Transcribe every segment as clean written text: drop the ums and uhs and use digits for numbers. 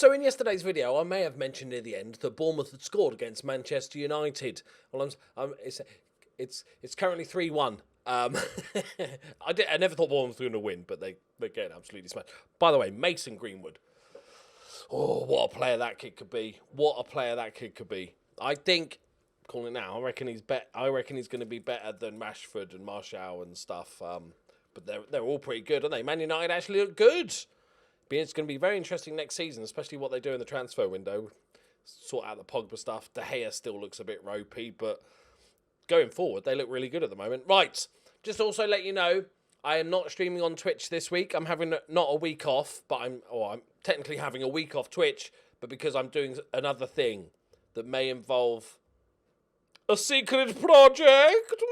So in yesterday's video, I may have mentioned near the end that Bournemouth had scored against Manchester United. Well, it's currently 3-1. I never thought Bournemouth were going to win, but they're getting absolutely smashed. By the way, Mason Greenwood. Oh, what a player that kid could be! What a player that kid could be! I think, calling it now, I reckon he's going to be better than Rashford and Martial and stuff. But they're all pretty good, aren't they? Man United actually look good. It's going to be very interesting next season, especially what they do in the transfer window. Sort out the Pogba stuff. De Gea still looks a bit ropey, but going forward, they look really good at the moment. Right, just also let you know, I am not streaming on Twitch this week. I'm having not a week off, but I'm technically having a week off Twitch, but because I'm doing another thing that may involve a secret project.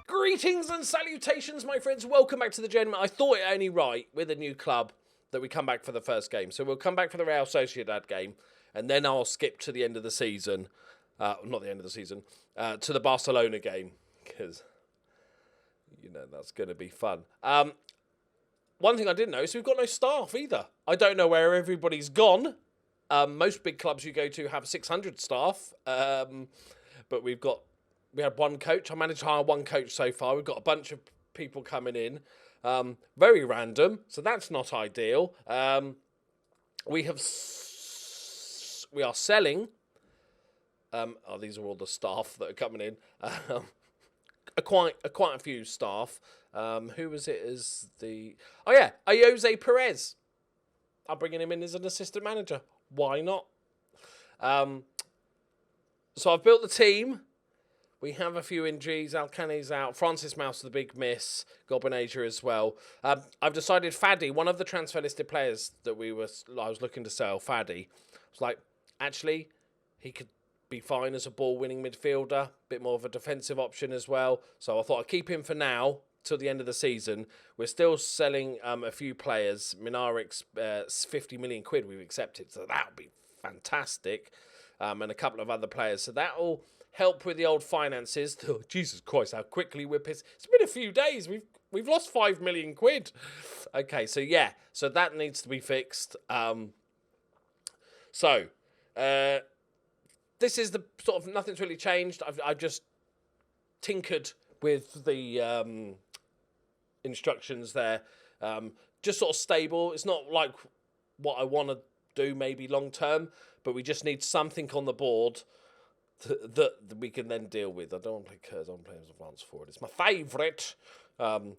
Greetings and salutations, my friends. Welcome back to the Journeyman. I thought it only right with a new club that we come back for the first game. So we'll come back for the Real Sociedad game, and then I'll skip to the end of the season. Not the end of the season. To the Barcelona game, because, you know, that's going to be fun. One thing I didn't know is we've got no staff either. I don't know where everybody's gone. Most big clubs you go to have 600 staff. But we had one coach. I managed to hire one coach so far. We've got a bunch of people coming in. Very random, so that's not ideal. We are selling. These are all the staff that are coming in. Quite a few staff. Who was it as the... Oh, yeah, Jose Perez. I'm bringing him in as an assistant manager. Why not? So I've built the team. We have a few injuries. Alcane's out. Francis Mouse, the big miss. Gobenasia as well. I've decided Faddy, one of the transfer listed players that I was looking to sell, Faddy, was like, actually, he could be fine as a ball-winning midfielder. Bit more of a defensive option as well. So I thought I'd keep him for now till the end of the season. We're still selling a few players. Minarik's 50 million quid we've accepted, so that would be fantastic. And a couple of other players. So that will help with the old finances. Oh, Jesus Christ, how quickly we're pissed. It's been a few days. We've lost 5 million quid. Okay, so yeah. So that needs to be fixed. This is the sort of, nothing's really changed. I've just tinkered with the instructions there. Just sort of stable. It's not like what I want to do maybe long term, but we just need something on the board that we can then deal with. I don't want to play Kurz, I want to play as advance forward. It's my favourite. And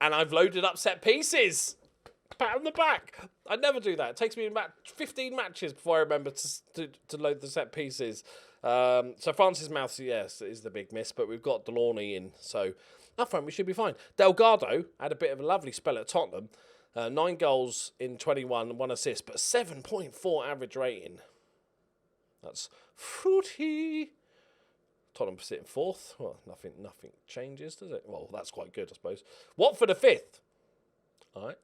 I've loaded up set pieces. Pat on the back. I never do that. It takes me about 15 matches before I remember to load the set pieces. So Francis Mouse, yes, is the big miss, but we've got Delaunay in, so up front we should be fine. Delgado had a bit of a lovely spell at Tottenham. 9 goals in 21, 1 assist, but 7.4 average rating. That's fruity. Tottenham sitting 4th. Well, nothing changes, does it? Well, that's quite good, I suppose. Watford are 5th. All right.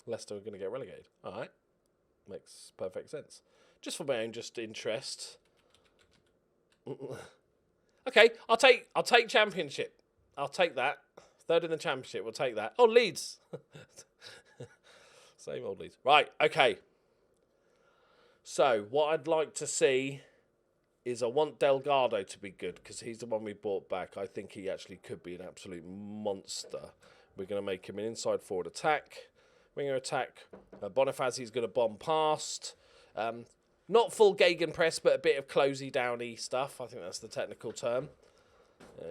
Leicester are going to get relegated. All right. Makes perfect sense. Just for my own interest. Okay, I'll take Championship. I'll take that. 3rd in the Championship. We'll take that. Oh, Leeds. Same old Leeds. Right, okay. So, what I'd like to see is I want Delgado to be good because he's the one we brought back. I think he actually could be an absolute monster. We're going to make him an inside forward attack. Winger attack. Bonifaci's going to bomb past. Not full gegenpress, but a bit of closey downy stuff. I think that's the technical term.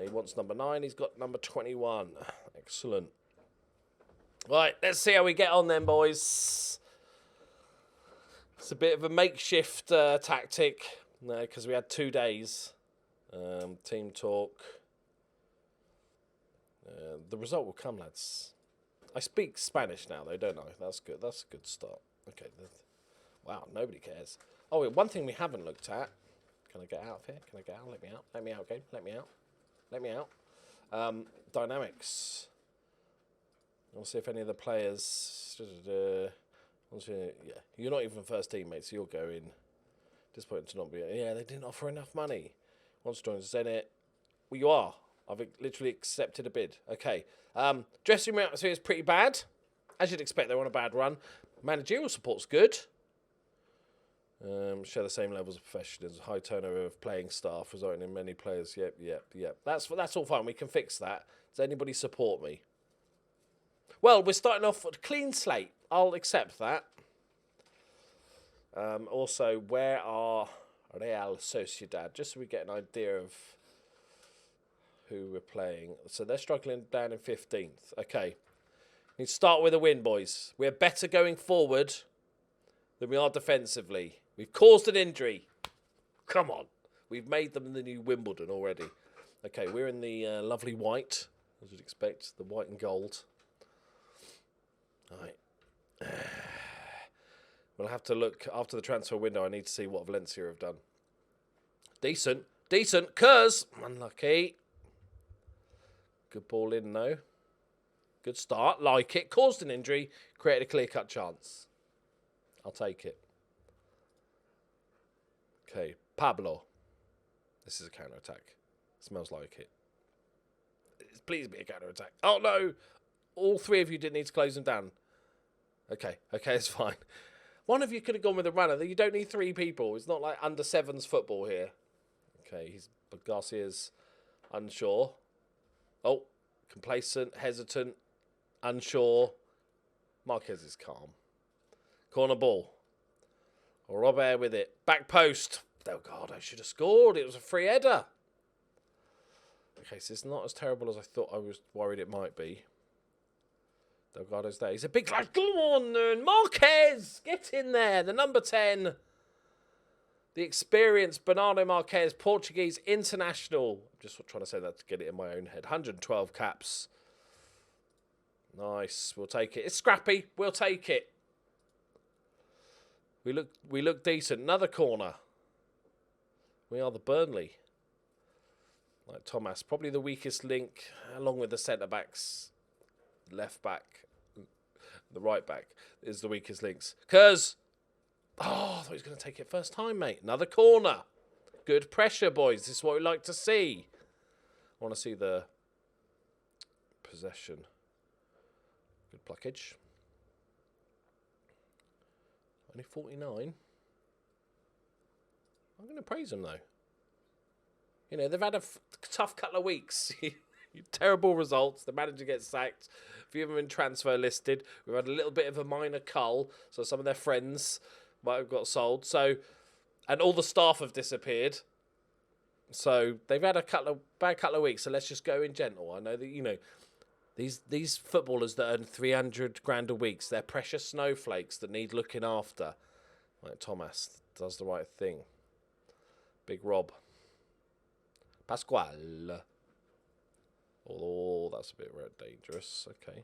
He wants number 9. He's got number 21. Excellent. Right, let's see how we get on then, boys. It's a bit of a makeshift tactic because we had 2 days. Team talk. The result will come, lads. I speak Spanish now, though, don't I? That's good. That's a good start. Okay. Wow, nobody cares. Oh, one thing we haven't looked at. Can I get out of here? Can I get out? Let me out. Let me out, game. Let me out. Let me out. Dynamics. We'll see if any of the players... Yeah, you're not even first team, mate, so you're going. Disappointed to not be. Yeah, they didn't offer enough money. Wants to join Zenit. Well, you are. I've literally accepted a bid. Okay. Dressing room atmosphere is pretty bad. As you'd expect, they're on a bad run. Managerial support's good. Share the same levels of professionalism. High turnover of playing staff, resulting in many players. Yep. That's all fine. We can fix that. Does anybody support me? Well, we're starting off with a clean slate. I'll accept that. Also, where are Real Sociedad? Just so we get an idea of who we're playing. So they're struggling down in 15th. Okay. We need to start with a win, boys. We're better going forward than we are defensively. We've caused an injury. Come on. We've made them the new Wimbledon already. Okay, we're in the lovely white, as you'd expect. The white and gold. All right. We'll have to look after the transfer window. I need to see what Valencia have done. Decent. Kers. Unlucky. Good ball in, though. Good start. Like it. Caused an injury. Created a clear-cut chance. I'll take it. Okay. Pablo. This is a counter-attack. Smells like it. Please be a counter-attack. Oh, no. All three of you didn't need to close them down. Okay, it's fine. One of you could have gone with a runner. You don't need three people. It's not like under sevens football here. Okay, Garcia's unsure. Oh, complacent, hesitant, unsure. Marquez is calm. Corner ball. Robert with it. Back post. Oh, God, I should have scored. It was a free header. Okay, so it's not as terrible as I thought I was worried it might be. Delgado's there. He's a big lad. Go on, then. Marquez! Get in there. The number 10. The experienced Bernardo Marquez, Portuguese international. I'm just trying to say that to get it in my own head. 112 caps. Nice. We'll take it. It's scrappy. We'll take it. We look decent. Another corner. We are the Burnley. Like Thomas. Probably the weakest link, along with the centre-backs. Left back, the right back is the weakest links. Kers. Oh, I thought he was going to take it first time, mate. Another corner. Good pressure, boys. This is what we like to see. I want to see the possession. Good pluckage. Only 49. I'm going to praise them, though. You know, they've had a tough couple of weeks. Terrible results. The manager gets sacked. A few of them in transfer listed. We've had a little bit of a minor cull, so some of their friends might have got sold. So, and all the staff have disappeared. So they've had a bad couple of weeks. So let's just go in gentle. I know that these footballers that earn 300 grand a week, they're precious snowflakes that need looking after. Like Thomas does the right thing. Big Rob. Pasquale. Oh, that's a bit dangerous. Okay.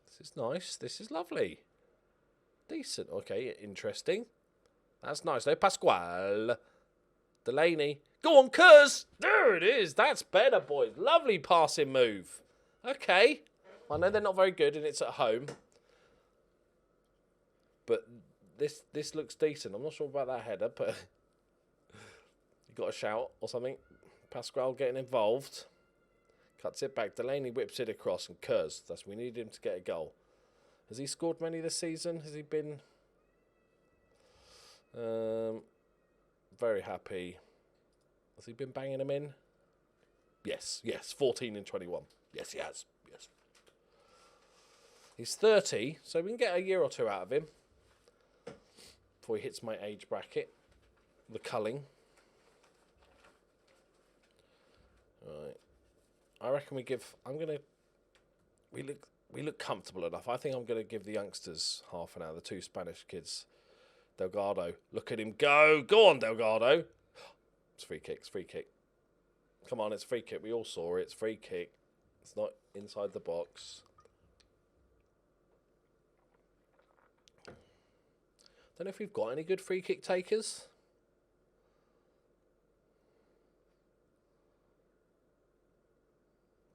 This is nice. This is lovely. Decent. Okay, interesting. That's nice, though. Pasquale. Delaney. Go on, Kers. There it is. That's better, boys. Lovely passing move. Okay. I know they're not very good, and it's at home. But this looks decent. I'm not sure about that header, but you got a shout or something. Pasquale getting involved. Cuts it back. Delaney whips it across and Kers. We need him to get a goal. Has he scored many this season? Has he been very happy? Has he been banging them in? Yes. 14 and 21. Yes, he has. Yes. He's 30, so we can get a year or two out of him before he hits my age bracket. The culling. Right. I reckon we look comfortable enough. I think I'm going to give the youngsters half an hour, the two Spanish kids. Delgado, look at him go. Go on, Delgado. It's free kick. Come on, it's free kick. We all saw it. It's free kick. It's not inside the box. Don't know if we've got any good free kick takers.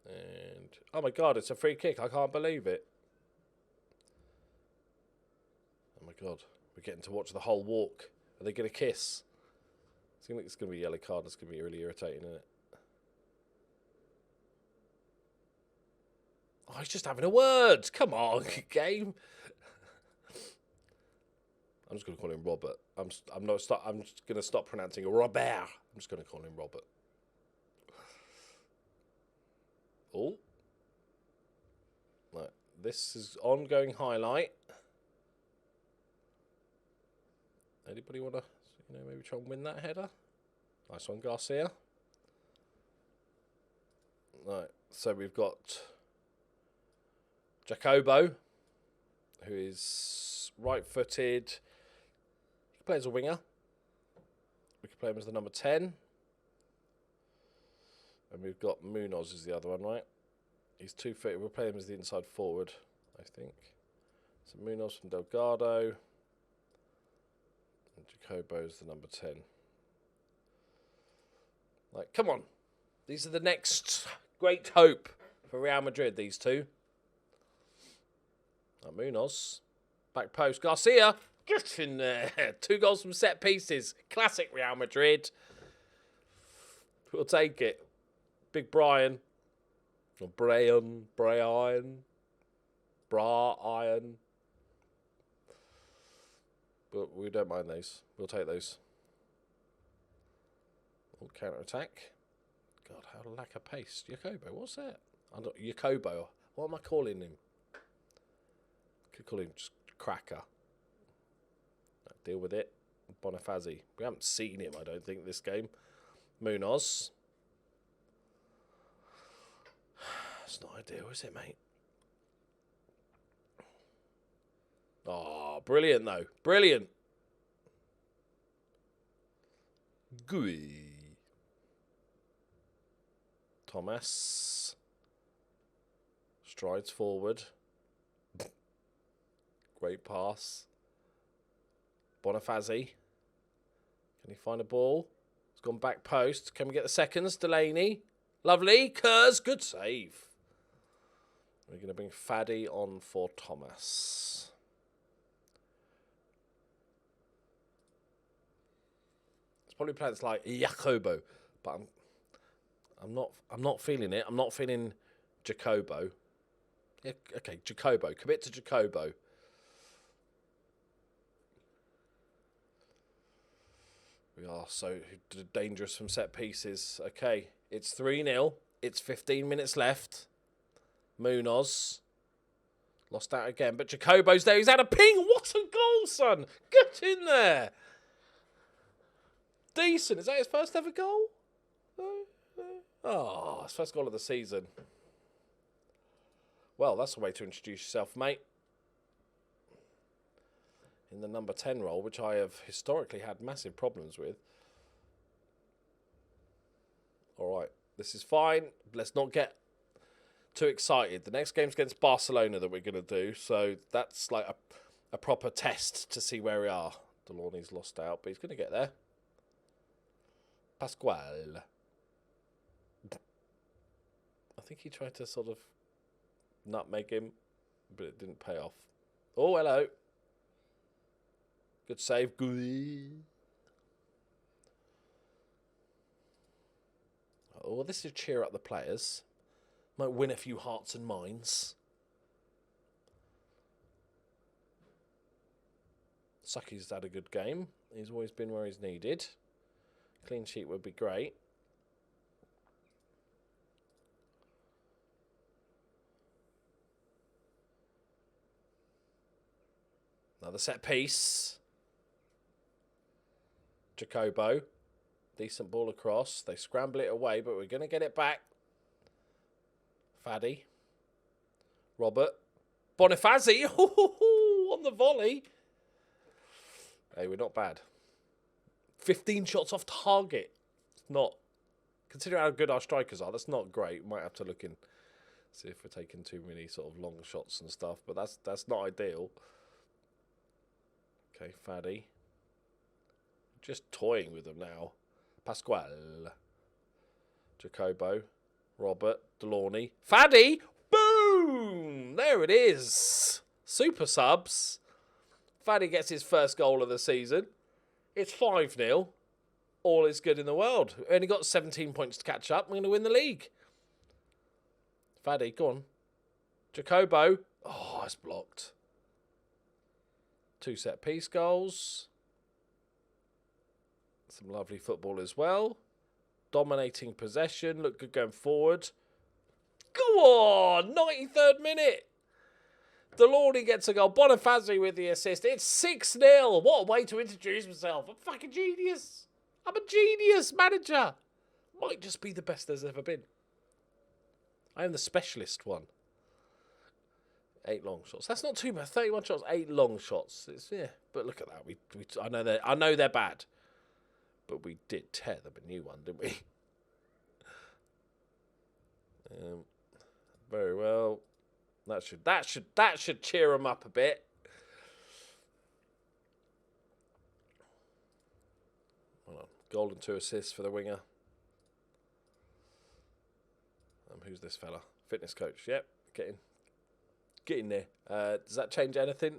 And, oh my God, it's a free kick. I can't believe it. God. We're getting to watch the whole walk. Are they going to kiss? It's going to be a yellow card. It's going to be really irritating, isn't it? Oh, he's just having a word. Come on, game. I'm just going to call him Robert. I'm just going to stop pronouncing Robert. I'm just going to call him Robert. Oh. Right. This is ongoing highlight. Anybody want to, maybe try and win that header? Nice one, Garcia. Right. So we've got Jacobo, who is right-footed. He can play as a winger. We can play him as the number 10. And we've got Munoz as the other one, right? He's 2-footed. We'll play him as the inside forward, I think. So Munoz from Delgado. And Jacobo's the number 10. Like, come on. These are the next great hope for Real Madrid, these two. Munoz. Back post. Garcia. Get in there. 2 goals from set pieces. Classic Real Madrid. We'll take it. Big Brian. Or Brian. But we don't mind those. We'll take those. Oh, counter-attack. God, how lack of pace. Jacobo, what's that? Jacobo. What am I calling him? Could call him just Cracker. Deal with it. Bonifazi. We haven't seen him, I don't think, this game. Munoz. It's not ideal, is it, mate? Oh, brilliant, though. Brilliant. Gui. Thomas. Strides forward. Great pass. Bonifazi. Can he find a ball? It's gone back post. Can we get the seconds? Delaney. Lovely. Kurz. Good save. We're going to bring Faddy on for Thomas. It's probably pronounced like Jacobo, but I'm not feeling it. I'm not feeling Jacobo. Yeah, okay, Jacobo. Commit to Jacobo. We are so dangerous from set pieces. Okay, it's 3-0. It's 15 minutes left. Munoz. Lost out again, but Jacobo's there. He's had a ping. What a goal, son. Get in there. Decent. Is that his first ever goal? Oh, his first goal of the season. Well, that's a way to introduce yourself, mate. In the number 10 role, which I have historically had massive problems with. All right, this is fine. Let's not get too excited. The next game's against Barcelona that we're going to do, so that's like a proper test to see where we are. Delaney's lost out, but he's going to get there. Pascual. I think he tried to sort of nutmeg him, but it didn't pay off. Oh, hello. Good save. Good. Oh, well, this will cheer up the players. Might win a few hearts and minds. Sucky's had a good game. He's always been where he's needed. Clean sheet would be great. Another set piece. Jacobo. Decent ball across. They scramble it away, but we're going to get it back. Faddy. Robert. Bonifazi. On the volley. Hey, we're not bad. 15 shots off target. It's not. Considering how good our strikers are, that's not great. We might have to look in. See if we're taking too many sort of long shots and stuff. But that's not ideal. Okay, Faddy. Just toying with them now. Pascual. Jacobo. Robert. Delaney. Faddy! Boom! There it is. Super subs. Faddy gets his first goal of the season. It's 5-0. All is good in the world. We only got 17 points to catch up. We're going to win the league. Faddy, go on. Jacobo. Oh, it's blocked. 2 set-piece goals. Some lovely football as well. Dominating possession. Look good going forward. Go on! 93rd minute. Delorny gets a goal. Bonifazi with the assist. It's 6-0. What a way to introduce myself. I'm fucking genius. I'm a genius manager. Might just be the best there's ever been. I am the specialist one. 8 long shots. That's not too bad. 31 shots, 8 long shots. Yeah, but look at that. I know they're bad, but we did tear them a new one, didn't we? Very well. That should cheer them up a bit. Hold on. Goal and 2 assists for the winger. Who's this fella? Fitness coach. Yep, get in there. Does that change anything?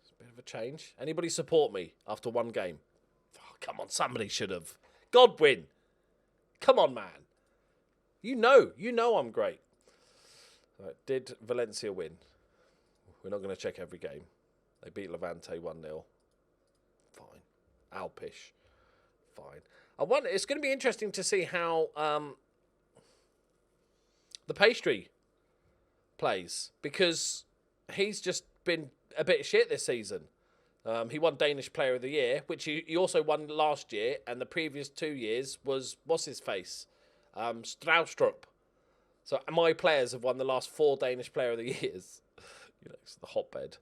It's a bit of a change. Anybody support me after one game? Oh, come on, somebody should have. Godwin. Come on, man. You know I'm great. Right, did Valencia win? We're not going to check every game. They beat Levante 1-0. Fine. Alpish. Fine. It's going to be interesting to see how the pastry plays, because he's just been a bit shit this season. He won Danish Player of the Year, which he also won last year, and the previous 2 years was, what's his face? Straustrup. So my players have won the last 4 Danish Player of the Years. You know, it's the hotbed.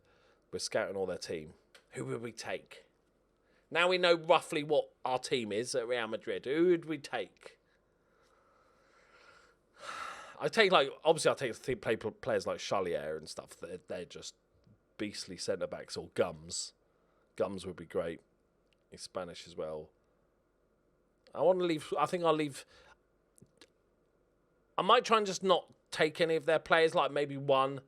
We're scouting all their team. Who would we take? Now we know roughly what our team is at Real Madrid. Who would we take? I'll take players like Charlier and stuff. They're just beastly centre-backs, or Gums. Gums would be great. He's Spanish as well. I might try and just not take any of their players, like maybe one,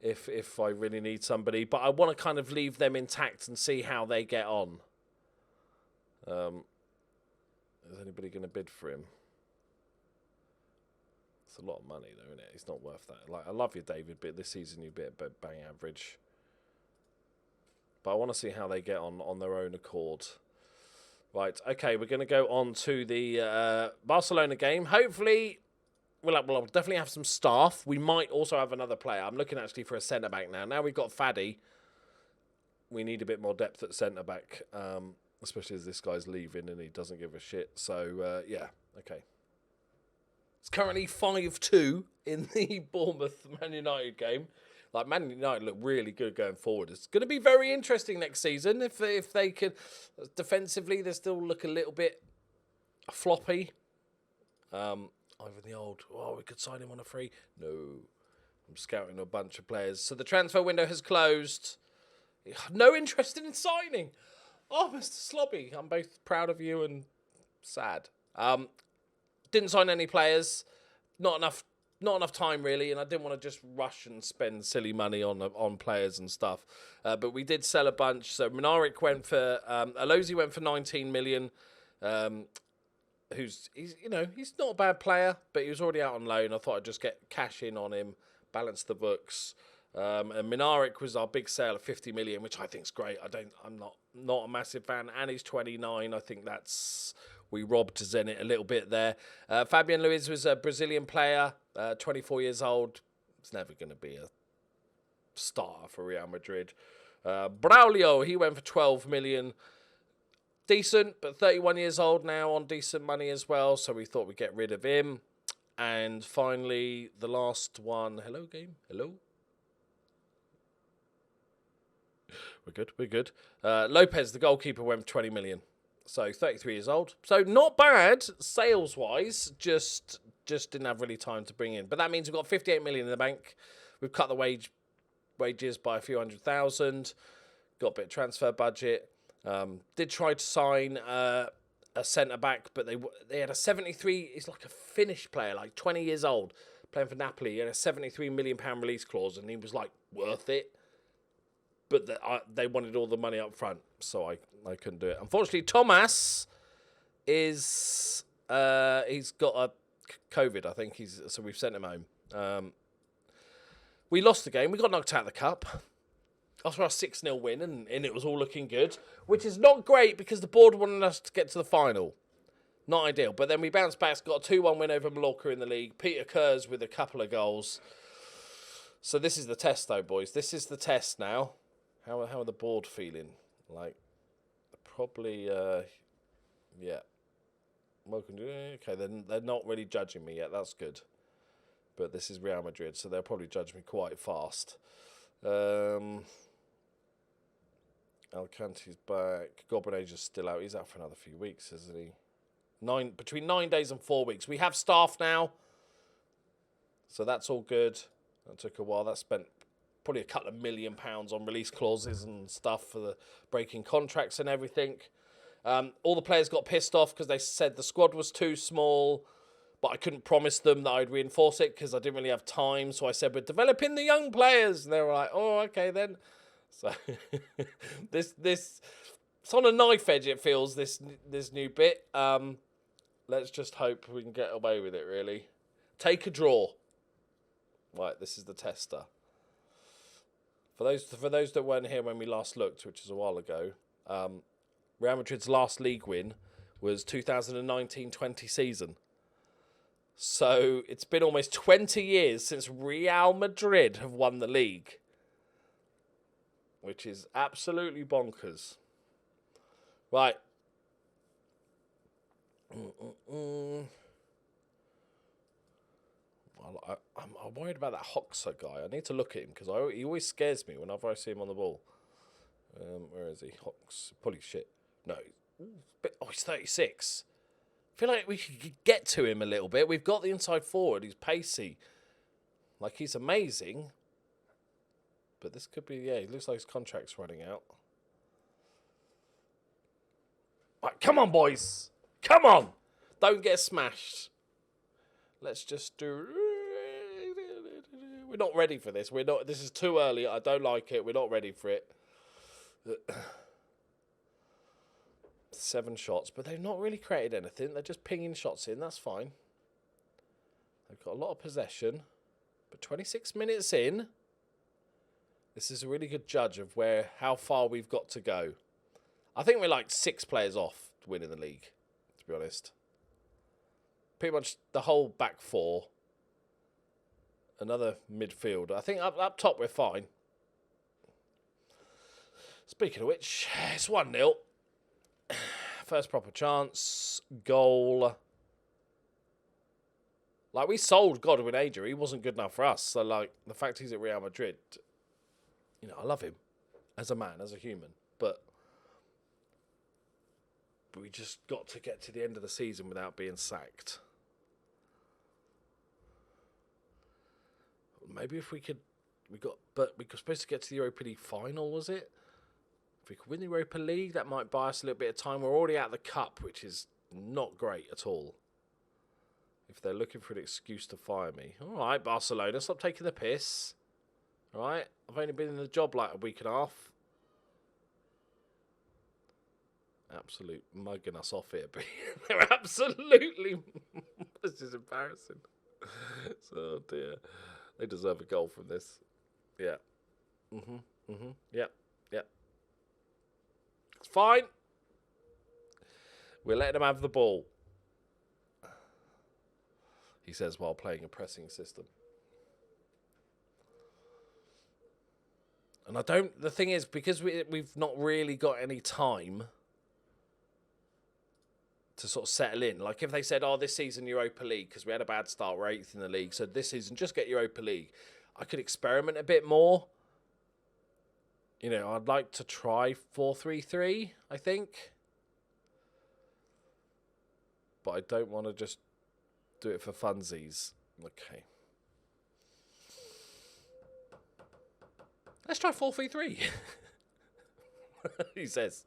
if I really need somebody. But I want to kind of leave them intact and see how they get on. Is anybody going to bid for him? It's a lot of money, though, isn't it? It's not worth that. Like, I love you, David, but this season you're a bit bang average. But I want to see how they get on their own accord. Right, okay, we're going to go on to the Barcelona game. Hopefully, we'll definitely have some staff. We might also have another player. I'm looking actually for a centre-back now. Now we've got Faddy. We need a bit more depth at centre-back, especially as this guy's leaving and he doesn't give a shit. So, yeah, okay. It's currently 5-2 in the Bournemouth-Man United game. Like, Man United look really good going forward. It's going to be very interesting next season if they can. Defensively, they still look a little bit floppy. Over the old, we could sign him on a free. No. I'm scouting a bunch of players. So the transfer window has closed. No interest in signing. Oh, Mr. Slobby, I'm both proud of you and sad. Didn't sign any players. Not enough time, really, and I didn't want to just rush and spend silly money on players and stuff. But we did sell a bunch. So Minarik went for Alozi went for 19 million. He's not a bad player, but he was already out on loan. I thought I'd just get cash in on him, balance the books. And Minarik was our big sale of 50 million, which I think is great. I'm not a massive fan, and he's 29. I think we robbed Zenit a little bit there. Fabian Luiz was a Brazilian player, 24 years old. He's never going to be a star for Real Madrid. Braulio, he went for 12 million. Decent, but 31 years old now, on decent money as well. So we thought we'd get rid of him. And finally, the last one. Hello, game. Hello. We're good. Lopez, the goalkeeper, went for 20 million. So 33 years old. So not bad sales-wise. Just didn't have really time to bring in. But that means we've got 58 million in the bank. We've cut the wages by a few 100,000. Got a bit of transfer budget. Did try to sign a centre-back, but they had a 73... He's like a Finnish player, like 20 years old, playing for Napoli. He had a £73 million release clause, and he was like, worth it. But but they wanted all the money up front, so I couldn't do it. Unfortunately, Thomas is he's got a COVID, I think. So we've sent him home. We lost the game. We got knocked out of the cup after our 6-0 win, and it was all looking good, which is not great because the board wanted us to get to the final. Not ideal. But then we bounced back, got a 2-1 win over Mallorca in the league. Peter Kerrs with a couple of goals. So this is the test, though, boys. This is the test now. How are the board feeling? Like, probably, yeah. Welcome to, okay, they're not really judging me yet. That's good. But this is Real Madrid, so they'll probably judge me quite fast. Alcante's back. Gorbinage's still out. He's out for another few weeks, isn't he? Between 9 days and 4 weeks. We have staff now, so that's all good. That took a while. That spent probably a couple of £1 million on release clauses and stuff for the breaking contracts and everything. All the players got pissed off because they said the squad was too small, but I couldn't promise them that I'd reinforce it because I didn't really have time. So I said, we're developing the young players. And they were like, oh, okay then. So this it's on a knife edge, it feels, this new bit. Let's just hope we can get away with it, really. Take a draw. Right, this is the tester. For those that weren't here when we last looked, which is a while ago, Real Madrid's last league win was 2019-20 season. So it's been almost 20 years since Real Madrid have won the league, which is absolutely bonkers. Right. Well, I'm worried about that Hoxha guy. I need to look at him because he always scares me whenever I see him on the ball. Where is he? Hox. Probably shit. No. He's 36. I feel like we could get to him a little bit. We've got the inside forward. He's pacey. Like, he's amazing. But this could be, yeah, he looks like his contract's running out. Right, come on, boys. Come on. Don't get smashed. Let's just do... We're not ready for this. This is too early. I don't like it. We're not ready for it. 7 shots, but they've not really created anything. They're just pinging shots in. That's fine. They've got a lot of possession. But 26 minutes in, this is a really good judge of how far we've got to go. I think we're like 6 players off winning the league, to be honest. Pretty much the whole back 4. Another midfield. I think up top we're fine. Speaking of which, it's 1-0. First proper chance. Goal. Like, we sold Godwin Ager. He wasn't good enough for us. So, like, the fact he's at Real Madrid, you know, I love him as a man, as a human. But we just got to get to the end of the season without being sacked. Maybe if we could... we were supposed to get to the Europa League final, was it? If we could win the Europa League, that might buy us a little bit of time. We're already out of the Cup, which is not great at all. If they're looking for an excuse to fire me. All right, Barcelona, stop taking the piss. All right, I've only been in the job like a week and a half. Absolute mugging us off here. But they're absolutely... This is embarrassing. So, dear. They deserve a goal from this. Yeah. Yep. It's fine. We're letting them have the ball. He says while playing a pressing system. And the thing is, because we've not really got any time to sort of settle in. Like if they said, oh, this season Europa League, because we had a bad start, we're 8th in the league, so this season just get Europa League. I could experiment a bit more. You know, I'd like to try 4-3-3, I think. But I don't want to just do it for funsies. Okay. Let's try 4-3-3. He says.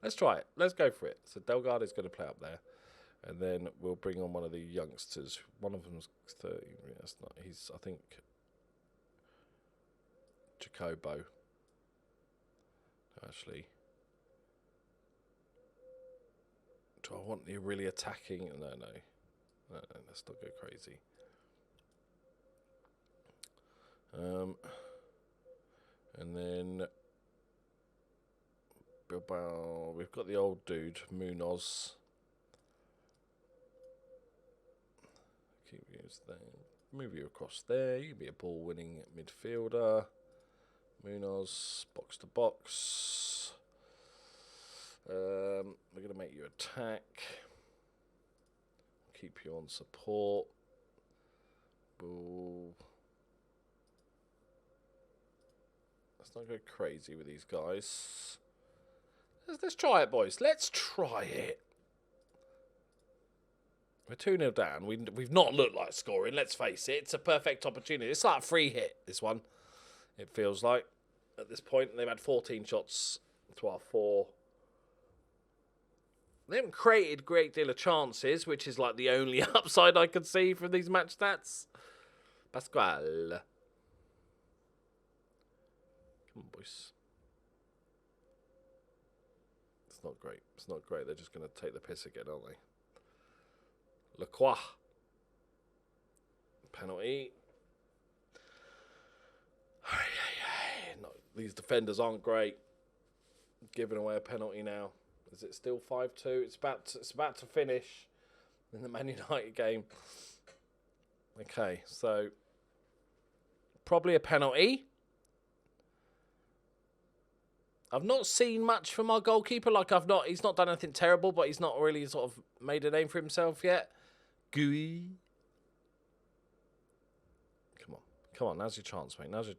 Let's try it. Let's go for it. So Delgado's going to play up there. And then we'll bring on one of the youngsters. One of them's 30. That's not, I think, Jacobo. Actually. Do I want you really attacking? No, let's not go crazy. And then Bilbao, we've got the old dude, Munoz. Keep you there. Move you across there. You can be a ball-winning midfielder. Munoz, box to box. We're going to make you attack. Keep you on support. Ball. Let's not go crazy with these guys. Let's try it, boys. Let's try it. We're 2-0 down. We've not looked like scoring, let's face it. It's a perfect opportunity. It's like a free hit, this one. It feels like. At this point, they've had 14 shots to our 4. They haven't created a great deal of chances, which is like the only upside I could see from these match stats. Pascual. Come on, boys. It's not great. It's not great. They're just going to take the piss again, aren't they? Lacroix. Penalty. No, these defenders aren't great. Giving away a penalty now. Is it still 5-2? It's about to finish in the Man United game. Okay, so probably a penalty. I've not seen much from our goalkeeper. He's not done anything terrible, but he's not really sort of made a name for himself yet. Gooey. Come on, now's your chance, mate. Okay,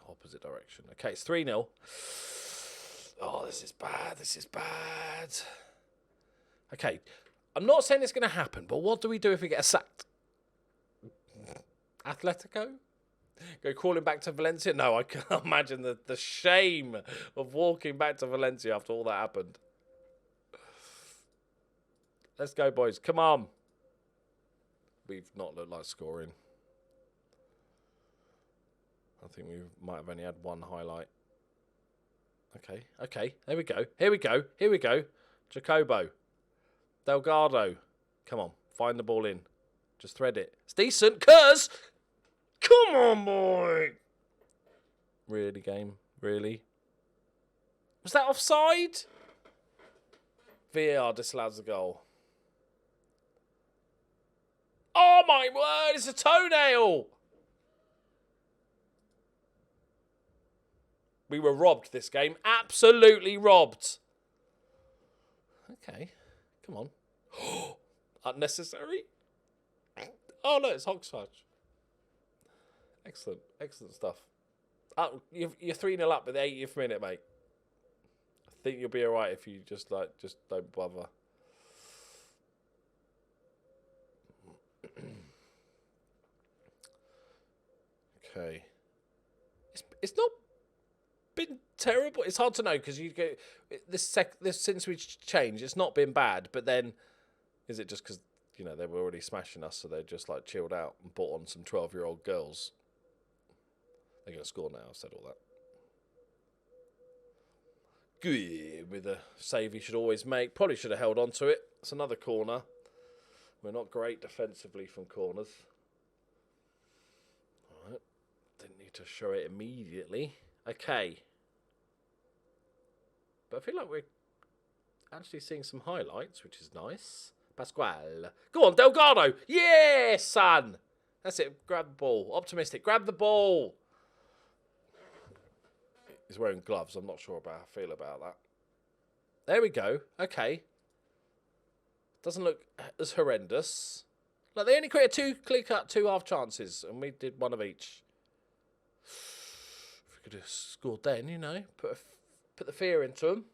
opposite direction. Okay, it's 3-0. Oh, this is bad. Okay, I'm not saying it's going to happen, but what do we do if we get sacked? Atletico? Go crawling back to Valencia? No, I can't imagine the shame of walking back to Valencia after all that happened. Let's go, boys. Come on. We've not looked like scoring. I think we might have only had one highlight. Okay. Here we go. Jacobo. Delgado. Come on. Find the ball in. Just thread it. It's decent, cuz... Come on, boy. Really, game? Really? Was that offside? VAR disallows the goal. Oh, my word. It's a toenail. We were robbed this game. Absolutely robbed. Okay. Come on. Unnecessary? Oh, no, it's Hogsfudge. Excellent stuff. You're 3-0 up at the 80th minute, mate. I think you'll be all right if you just don't bother. Okay. It's not been terrible. It's hard to know because you go this since we changed. It's not been bad, but then is it just because they were already smashing us, so they just like chilled out and brought on some 12-year-old girls? They're going to score now. I've said all that. Good with a save he should always make. Probably should have held on to it. It's another corner. We're not great defensively from corners. All right. Didn't need to show it immediately. Okay. But I feel like we're actually seeing some highlights, which is nice. Pascual. Go on, Delgado. Yeah, son. That's it. Grab the ball. Optimistic. Grab the ball. He's wearing gloves. I'm not sure about how I feel about that. There we go. Okay. Doesn't look as horrendous. Like, they only created two half chances, and we did one of each. If we could have scored then, put the fear into them.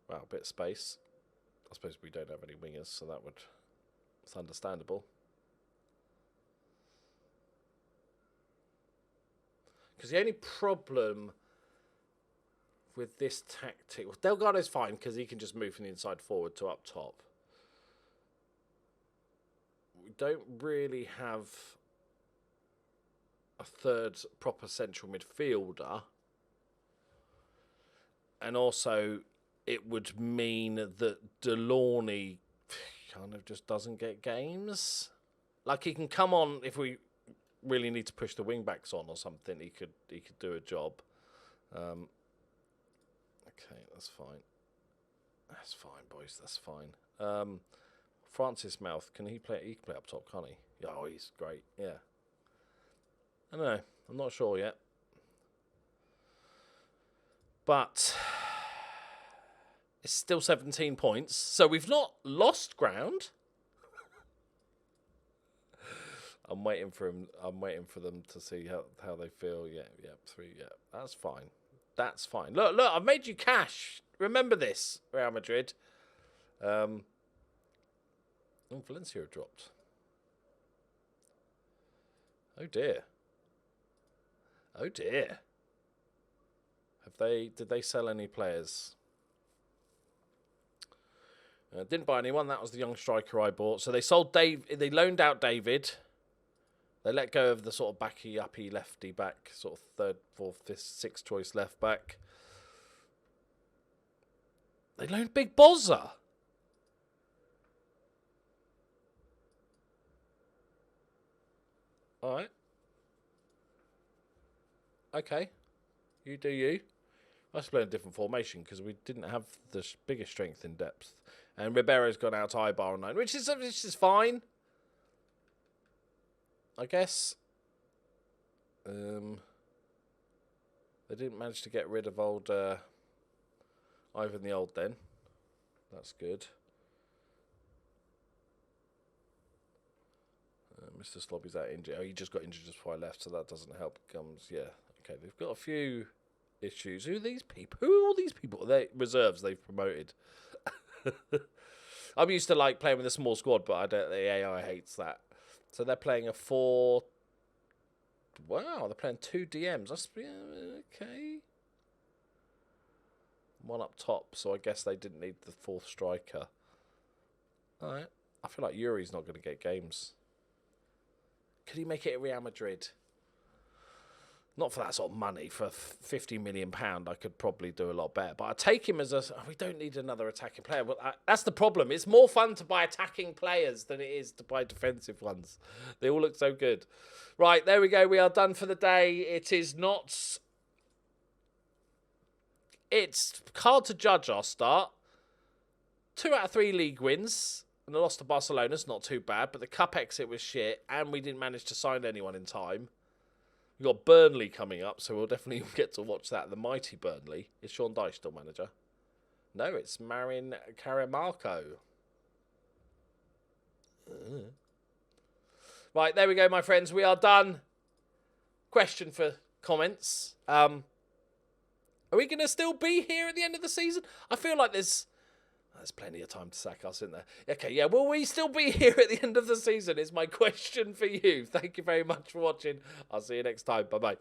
Wow, a bit of space. I suppose we don't have any wingers, so it's understandable. Because the only problem with this tactic... Well, Delgado's fine because he can just move from the inside forward to up top. We don't really have a third proper central midfielder. And also, it would mean that Delaunay kind of just doesn't get games. Like, he can come on if we really need to push the wing-backs on or something. He could do a job. Okay, that's fine. That's fine, boys. That's fine. Francis Mouth, can he play? He can play up top, can't he? Oh, he's great. Yeah. I don't know. I'm not sure yet. But it's still 17 points, so we've not lost ground. I'm waiting for him. I'm waiting for them to see how they feel. Yeah, 3. Yeah, that's fine. That's fine. Look, I've made you cash. Remember this, Real Madrid. Oh, Valencia have dropped. Oh dear. Oh dear. Did they sell any players? Didn't buy anyone. That was the young striker I bought. So they sold Dave. They loaned out David. They let go of the sort of uppy lefty back, sort of 3rd, 4th, 5th, 6th choice left back. They loaned Big Bozza. All right. Okay. You do you. I was playing a different formation because we didn't have the biggest strength in depth. And Ribeiro's gone out to Ibar on 9, which is fine. I guess. They didn't manage to get rid of old Ivan the Old then. That's good. Mr. Slobby's out injured. Oh, he just got injured just before I left, so that doesn't help. Yeah. Okay, they've got a few issues. Who are these people? Who are all these people? They're reserves they've promoted. I'm used to like playing with a small squad, but the AI hates that. So they're playing a 4. Wow, they're playing 2 DMs. That's okay. One up top, so I guess they didn't need the 4th striker. All right. I feel like Yuri's not going to get games. Could he make it at Real Madrid? Not for that sort of money. For £50 million, I could probably do a lot better. But I take him as a... we don't need another attacking player. Well, that's the problem. It's more fun to buy attacking players than it is to buy defensive ones. They all look so good. Right, there we go. We are done for the day. It is not... It's hard to judge our start. 2 out of 3 league wins. And the loss to Barcelona's not too bad. But the cup exit was shit. And we didn't manage to sign anyone in time. We've got Burnley coming up, so we'll definitely get to watch that. The mighty Burnley. Is Sean Dyche still manager? No, it's Marin Caramarco. Right, there we go, my friends. We are done. Question for comments. Are we going to still be here at the end of the season? I feel like there's plenty of time to sack us, isn't there? Okay, yeah, will we still be here at the end of the season is my question for you. Thank you very much for watching. I'll see you next time. Bye-bye.